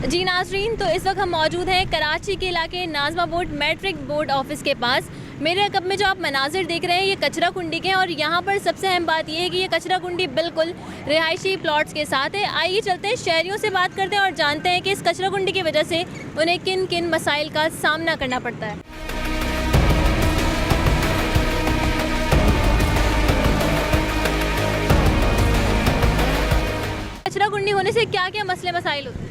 जी नाज़रीन, तो इस वक्त हम मौजूद हैं कराची के इलाके नाज़माबाद मैट्रिक बोर्ड ऑफिस के पास। मेरे अकब में जो आप मनाजिर देख रहे हैं ये कचरा कुंडी के हैं और यहाँ पर सबसे अहम बात यह है कि ये कचरा कुंडी बिल्कुल रिहायशी प्लॉट्स के साथ है। आइए चलते हैं, शहरियों से बात करते हैं और जानते हैं कि इस कचरा कुंडी की वजह से उन्हें किन किन मसाइल का सामना करना पड़ता है। कचरा कुंडी होने से क्या क्या मसले मसाइल होते हैं?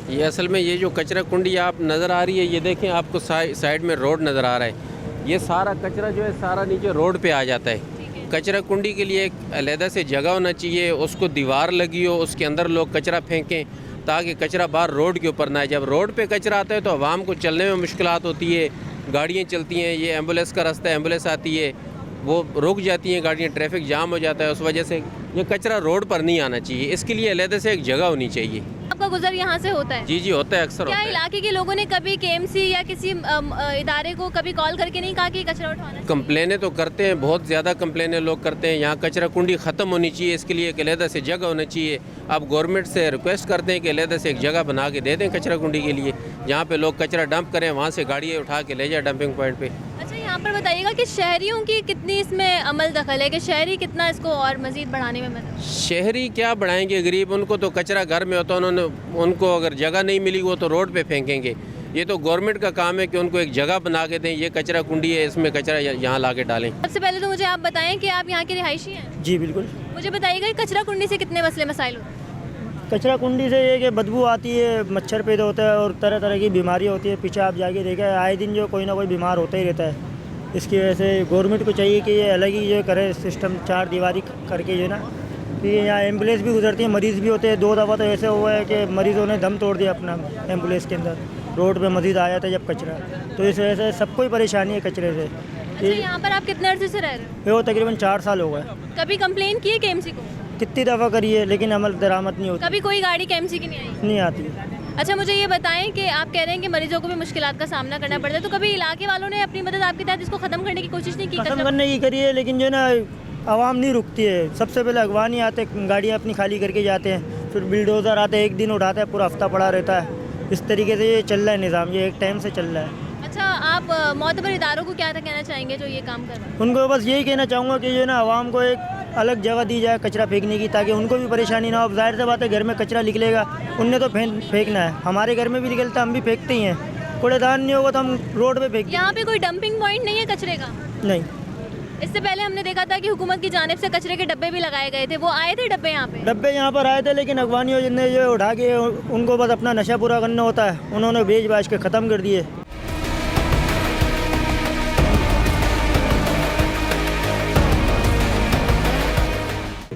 ये असल में ये जो कचरा कुंडी आप नज़र आ रही है, ये देखें, आपको साइड में रोड नज़र आ रहा है। ये सारा कचरा जो है सारा नीचे रोड पे आ जाता है। कचरा कुंडी के लिए एक अलहदा से जगह होना चाहिए, उसको दीवार लगी हो, उसके अंदर लोग कचरा फेंकें ताकि कचरा बाहर रोड के ऊपर ना आए। जब रोड पे कचरा आता है तो आवाम को चलने में मुश्किलात होती है, गाड़ियाँ चलती हैं, ये एम्बुलेंस का रास्ता है, एम्बुलेंस आती है, वो रुक जाती हैं गाड़ियाँ, ट्रैफिक जाम हो जाता है। उस वजह से ये कचरा रोड पर नहीं आना चाहिए, इसके लिए अलहदा से एक जगह होनी चाहिए। आपका गुजर यहाँ से होता है? जी जी होता है, अक्सर क्या होता है। इलाके के लोगों ने कभी केएमसी या किसी इदारे को कभी कॉल करके नहीं कहा कि कचरा उठाना? कंप्लेनें तो करते हैं, बहुत ज़्यादा कंप्लेनें लोग करते हैं। यहाँ कचरा कुंडी ख़त्म होनी चाहिए, इसके लिए एक अलहदा से जगह होनी चाहिए। आप गवर्नमेंट से रिक्वेस्ट करते हैं कि अलहदा से एक जगह बना के दे दें कचरा कुंडी के लिए, जहाँ पे लोग कचरा डंप करें, वहाँ से गाड़ियाँ उठा के ले जाए डंपिंग पॉइंट पे। अच्छा, यहाँ पर बताइएगा कि शहरियों की कितनी इसमें अमल दखल है, कि शहरी कितना इसको और मज़ीद बढ़ाने में मदद? शहरी क्या बढ़ाएंगे, गरीब, उनको तो कचरा घर में होता है, उनको अगर जगह नहीं मिली वो तो रोड पे फेंकेंगे। ये तो गवर्नमेंट का काम है कि उनको एक जगह बना के दें, ये कचरा कुंडी है, इसमें कचरा यहाँ ला के डालें। सबसे पहले तो मुझे आप बताएं कि आप यहाँ के रिहायशी हैं? जी बिल्कुल। मुझे बताइएगा कि कचरा कुंडी से कितने मसले मसाइल होते हैं? कचरा कुंडी से ये कि बदबू आती है, मच्छर पैदा होता है और तरह तरह की बीमारी होती है। पीछे आप जाके देखा है, आए दिन जो कोई ना कोई बीमार होता ही रहता है। इसकी वजह से गवर्नमेंट को चाहिए कि ये अलग ही जो करे सिस्टम, चार दीवारी करके जो ना, कि यहाँ एम्बुलेंस भी गुजरती है, मरीज़ भी होते हैं। 2 दफ़ा तो ऐसे हुआ है कि मरीज़ों ने दम तोड़ दिया अपना एम्बुलेंस के अंदर, रोड पे मरीज़ आ जाता है जब कचरा। तो इस वजह से सबको ही परेशानी है कचरे से। अच्छा, यहाँ पर आप कितने अर्से से रह रहे हो? वो तकरीबन 4 साल हो गए। कभी कंप्लेन की है केएमसी को? कितनी दफ़ा करी है लेकिन अमल दरामद नहीं होती, कभी कोई गाड़ी केएमसी की नहीं आई? नहीं आती। अच्छा, मुझे ये बताएं कि आप कह रहे हैं कि मरीजों को भी मुश्किलात का सामना करना पड़ता है, तो कभी इलाके वालों ने अपनी मदद आपके तहत इसको ख़त्म करने की कोशिश नहीं की? ख़त्म करने की करी है लेकिन जो ना आवाम नहीं रुकती है। सबसे पहले अगवान ही आते, गाड़ियाँ अपनी खाली करके जाते हैं, फिर बिल्डोज़र आते हैं, एक दिन उठाते हैं, पूरा हफ्ता पड़ा रहता है। इस तरीके से ये चल रहा है निज़ाम, ये एक टाइम से चल रहा है। अच्छा, आप मोतबर इदारों को क्या कहना चाहेंगे जो ये काम कर रहे हैं? उनको बस यही कहना चाहूँगा कि जो ना आवाम को एक अलग जगह दी जाए कचरा फेंकने की, ताकि उनको भी परेशानी ना हो। अब जाहिर सी बात है, घर में कचरा निकलेगा, उनने तो फेंकना है। हमारे घर में भी निकलता है, हम भी फेंकते ही हैं। कूड़ेदान नहीं होगा तो हम रोड पे फेंक। यहाँ पे कोई डंपिंग पॉइंट नहीं है कचरे का? नहीं। इससे पहले हमने देखा था कि हुकूमत की जानिब से कचरे के डब्बे भी लगाए गए थे, वो आए थे डब्बे यहाँ पे? डब्बे यहाँ पर आए थे लेकिन अगवानियों ने जो उठा के, उनको बस अपना नशा पूरा करना होता है, उन्होंने बेच बाच के ख़त्म कर दिए।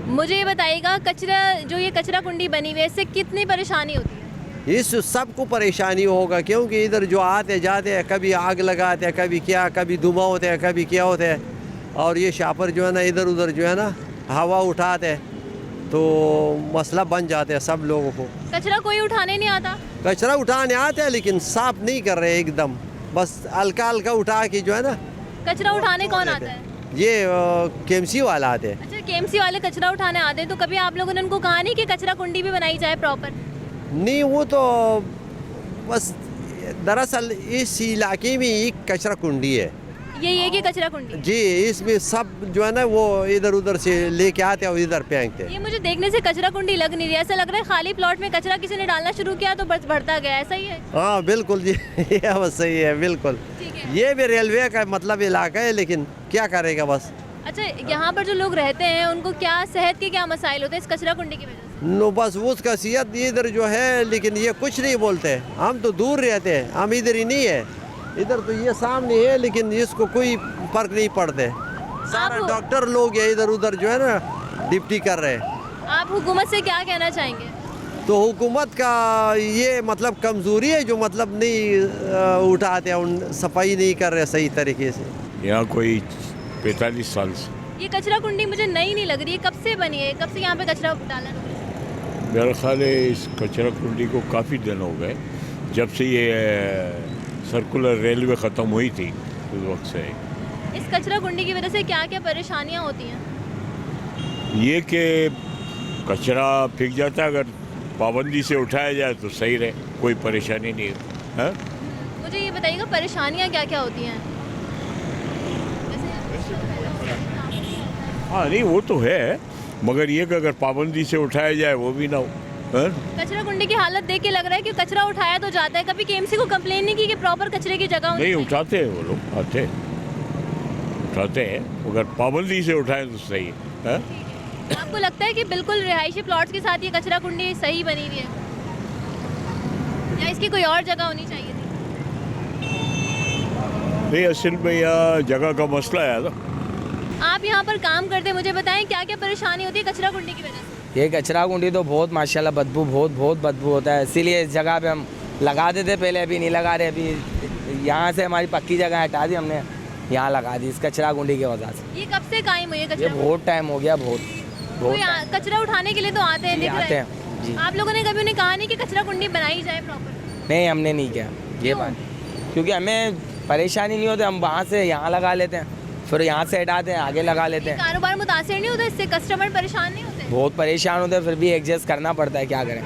मुझे ये बताइएगा, कचरा जो ये कचरा कुंडी बनी हुई है, इससे कितनी परेशानी होती है? इस सबको परेशानी होगा, क्योंकि इधर जो आते जाते हैं, कभी आग लगाते हैं, कभी क्या, कभी धुआं होते हैं, कभी क्या होते हैं। और ये शापर जो है ना, इधर उधर जो है ना हवा उठाते हैं, तो मसला बन जाते हैं सब लोगों को। कचरा कोई उठाने नहीं आता? कचरा उठाने आते हैं लेकिन साफ नहीं कर रहे एकदम, बस हल्का हल्का उठा के जो है ना। कचरा उठाने कौन आता है? ये केएमसी वाला आते हैं। अच्छा, केएमसी वाले कचरा उठाने आते हैं, तो कभी आप लोगों ने उनको कहा नहीं कि कचरा कुंडी भी बनाई जाए प्रॉपर? नहीं, वो तो बस दरअसल इस इलाके में एक कचरा कुंडी है। ये कि कचरा कुंडी? जी, इसमें सब जो है ना वो इधर उधर से लेके आते हैं और इधर फेंकते हैं। ये मुझे देखने से कचरा कुंडी लग नहीं रही, ऐसा लग रहा है खाली प्लॉट में कचरा किसी ने डालना शुरू किया तो बस बढ़ता गया, ऐसा ही है? हाँ बिल्कुल जी, ये बस सही है, बिल्कुल। ठीक है। ये भी रेलवे का मतलब इलाका है, लेकिन क्या करेगा बस। अच्छा, यहाँ पर जो लोग रहते हैं उनको क्या सेहत के क्या मसाइल होते हैं इस कचरा कुंडी की वजह से? नो, बस उसका सेहत इधर जो है, लेकिन ये कुछ नहीं बोलते। हम तो दूर रहते हैं, हम इधर ही नहीं है। इधर तो ये सामने है लेकिन इसको कोई फर्क नहीं पड़ते। सारा डॉक्टर लोग है इधर उधर जो है ना ड्यूटी कर रहे हैं। आप हुकूमत से क्या कहना चाहेंगे? तो हुकूमत का ये मतलब कमज़ोरी है, जो मतलब नहीं उठाते हैं, उन सफाई नहीं कर रहे सही तरीके से। यहाँ कोई 45 साल से। ये कचरा कुंडी मुझे नई नहीं लग रही है, कब से बनी है, कब से यहाँ पे कचरा डालना शुरू किया? मेरा ख्याल है इस कचरा कुंडी को काफ़ी दिन हो गए, जब से ये सर्कुलर रेलवे ख़त्म हुई थी उस वक्त से। इस कचरा कुंडी की वजह से क्या क्या परेशानियाँ होती हैं? ये कि कचरा फेंक जाता है, अगर पाबंदी से उठाया जाए तो सही रहे। कोई परेशानी नहीं है। हाँ? मुझे ये बताइएगा परेशानियाँ क्या क्या होती हैं? हाँ नहीं वो तो है, मगर ये कि अगर पाबंदी से उठाया जाए वो भी ना हो। हाँ? कचरा कुंडी की हालत देख के लग रहा है कि कचरा उठाया तो जाता है, कभी केएमसी को कंप्लेन नहीं की कि प्रॉपर कचरे की जगह होनी नहीं चाहिए? उठाते हैं वो लोग, आते हैं, उठाते हैं, अगर पाबंदी से उठाएं तो सही है। हाँ? आपको लगता है कि बिल्कुल रिहायशी प्लॉट्स के साथ ये कचरा कुंडी सही बनी हुई है, या इसकी कोई और जगह होनी चाहिए थी? नहीं असल में यहाँ जगह का मसला है ना। आप यहाँ पर काम करते हैं, मुझे बताएं क्या क्या परेशानी होती है कचरा कुंडी की वजह से? ये कचरा कुंडी तो बहुत माशाल्लाह बदबू बहुत बदबू होता है, इसीलिए इस जगह पे हम लगा देते पहले, अभी नहीं लगा रहे। अभी यहाँ से हमारी पक्की जगह हटा दी हमने, यहाँ लगा दी इस कचरा कुंडी की वजह से। ये कब से कायम हुई है ये कचरा? बहुत टाइम हो गया, बहुत कोई कचरा उठाने के लिए तो आते हैं, जी, दिख रहा आते है। हैं जी। आप लोगों ने कभी उन्हें कहा नहीं कि कचरा कुंडी बनाई जाए प्रॉपर? नहीं हमने नहीं किया ये क्यों? बात, क्योंकि हमें परेशानी नहीं होती, हम वहाँ से यहाँ लगा लेते हैं, फिर यहाँ से हटाते हैं आगे लगा लेते हैं। कारोबार मुतासिर नहीं होता इससे? कस्टमर परेशान नहीं होते? बहुत परेशान होते हैं, फिर भी एडजस्ट करना पड़ता है, क्या करें।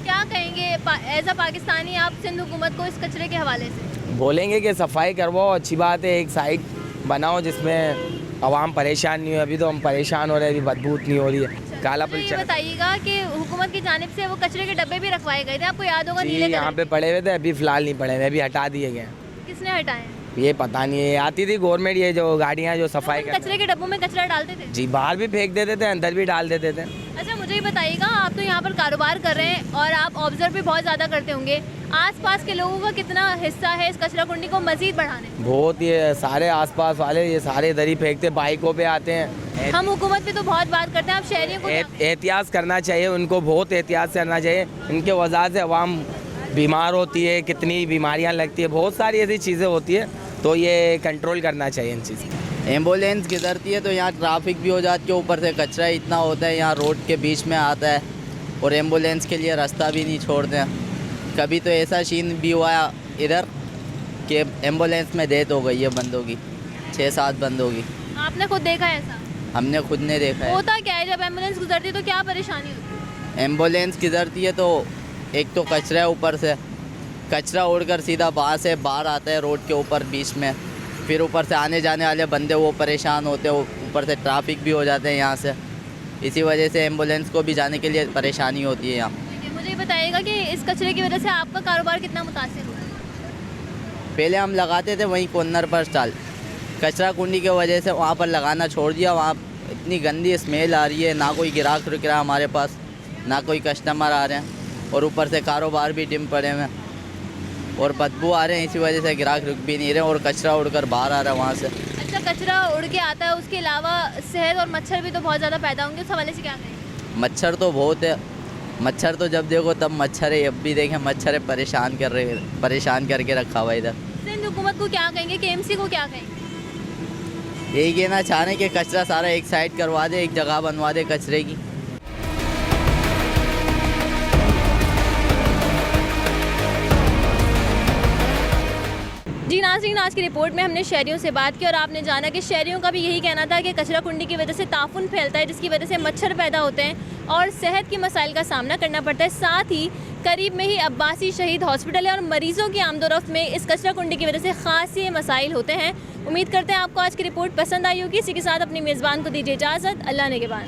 क्या कहेंगे एज अ पाकिस्तानी आप सिंध हुकूमत को इस कचरे के हवाले से? बोलेंगे कि सफाई करवाओ, अच्छी बात है, एक साइड बनाओ जिसमें आवाम परेशान नहीं हो। अभी तो हम परेशान हो रहे हैं, अभी बदबू नहीं हो रही है, काला मुझे ये पल बताइएगा कि हुकूमत की जानिब से वो कचरे के डब्बे भी रखवाए गए थे, आपको याद होगा? जी नीले यहाँ कलर पे पड़े हुए थे, अभी फिलहाल नहीं पड़े हुए, अभी हटा दिए गए हैं। के। किसने हटाए? ये पता नहीं है, आती थी गवर्नमेंट ये जो गाड़ियाँ जो सफाई उन कर, कचरे के डब्बों में कचरा डालते थे? जी बाहर भी फेंक देते थे, अंदर भी डाल देते थे। अच्छा मुझे ये बताइएगा, आप तो यहाँ पर कारोबार कर रहे हैं और आप ऑब्जर्व भी बहुत ज़्यादा करते होंगे, आसपास के लोगों का कितना हिस्सा है इस कचरा कुंडी को मजीद बढ़ाने में? बहुत, ये सारे आसपास वाले ये सारे इधर ही फेंकते, बाइकों पे आते हैं। हम हुकूमत पे तो बहुत बात करते हैं, आप शहरियों को क्या कहें? एहतियात करना चाहिए उनको, बहुत एहतियात से करना चाहिए। इनके वजह से अवाम बीमार होती है, कितनी बीमारियाँ लगती है, बहुत सारी ऐसी चीज़ें होती है, तो ये कंट्रोल करना चाहिए इन चीज़ को। एम्बुलेंस गुजरती है तो यहाँ ट्रैफिक भी हो जाती है, ऊपर से कचरा इतना होता है, यहाँ रोड के बीच में आता है और एम्बुलेंस के लिए रास्ता भी नहीं छोड़ते हैं। कभी तो ऐसा सीन भी हुआ इधर कि एम्बुलेंस में डेथ हो गई है बंदों की, 6-7 बंदों की। आपने खुद देखा है ऐसा? हमने खुद ने देखा है। होता क्या है जब एम्बुलेंस गुजरती है तो क्या परेशानी होती है? एम्बुलेंस गुजरती है तो एक तो कचरा है, ऊपर से कचरा उड़कर सीधा वहाँ से बाहर आता है रोड के ऊपर बीच में, फिर ऊपर से आने जाने वाले बंदे वो परेशान होते हैं, ऊपर से ट्रैफिक भी हो जाते हैं यहाँ से, इसी वजह से एम्बुलेंस को भी जाने के लिए परेशानी होती है यहाँ। ठीक है, मुझे ये बताइएगा कि इस कचरे की वजह से आपका कारोबार कितना मुतासिर हुआ है? पहले हम लगाते थे वहीं कॉर्नर पर स्टॉल, कचरा कुंडी की वजह से वहाँ पर लगाना छोड़ दिया। वहाँ इतनी गंदी स्मेल आ रही है, ना कोई ग्राहक रुक रहा है हमारे पास, ना कोई कस्टमर आ रहे हैं, और ऊपर से कारोबार भी डिम पड़े हुए हैं और बदबू आ रहे हैं, इसी वजह से ग्राहक रुक भी नहीं रहे और कचरा उड़कर बाहर आ रहा है वहाँ से। अच्छा कचरा उड़ के आता है, उसके अलावा शहद और मच्छर भी तो बहुत ज़्यादा पैदा होंगे, उस हवाले से क्या कहें? मच्छर तो बहुत है, मच्छर तो जब देखो तब मच्छर है, अब भी देखें मच्छर है, परेशान करके रखा हुआ इधर। सिंध हुकूमत को क्या कहेंगे, केएमसी को क्या कहेंगे? यही कहना चाह रहे हैं कि कचरा सारा एक साइड करवा दे, एक जगह बनवा दे कचरे की। जी नाज़रीन, आज की रिपोर्ट में हमने शहरियों से बात की और आपने जाना कि शहरियों का भी यही कहना था कि कचरा कुंडी की वजह से ताफुन फैलता है, जिसकी वजह से मच्छर पैदा होते हैं और सेहत के मसाइल का सामना करना पड़ता है। साथ ही करीब में ही अब्बासी शहीद हॉस्पिटल है और मरीजों की आमदोरफ्त में इस कचरा कुंडी की वजह से ख़ासी मसाइल होते हैं। उम्मीद करते हैं आपको आज की रिपोर्ट पसंद आई होगी। इसी के साथ अपनी मेज़बान को दीजिए इजाज़त। अल्लाह ने के बाद।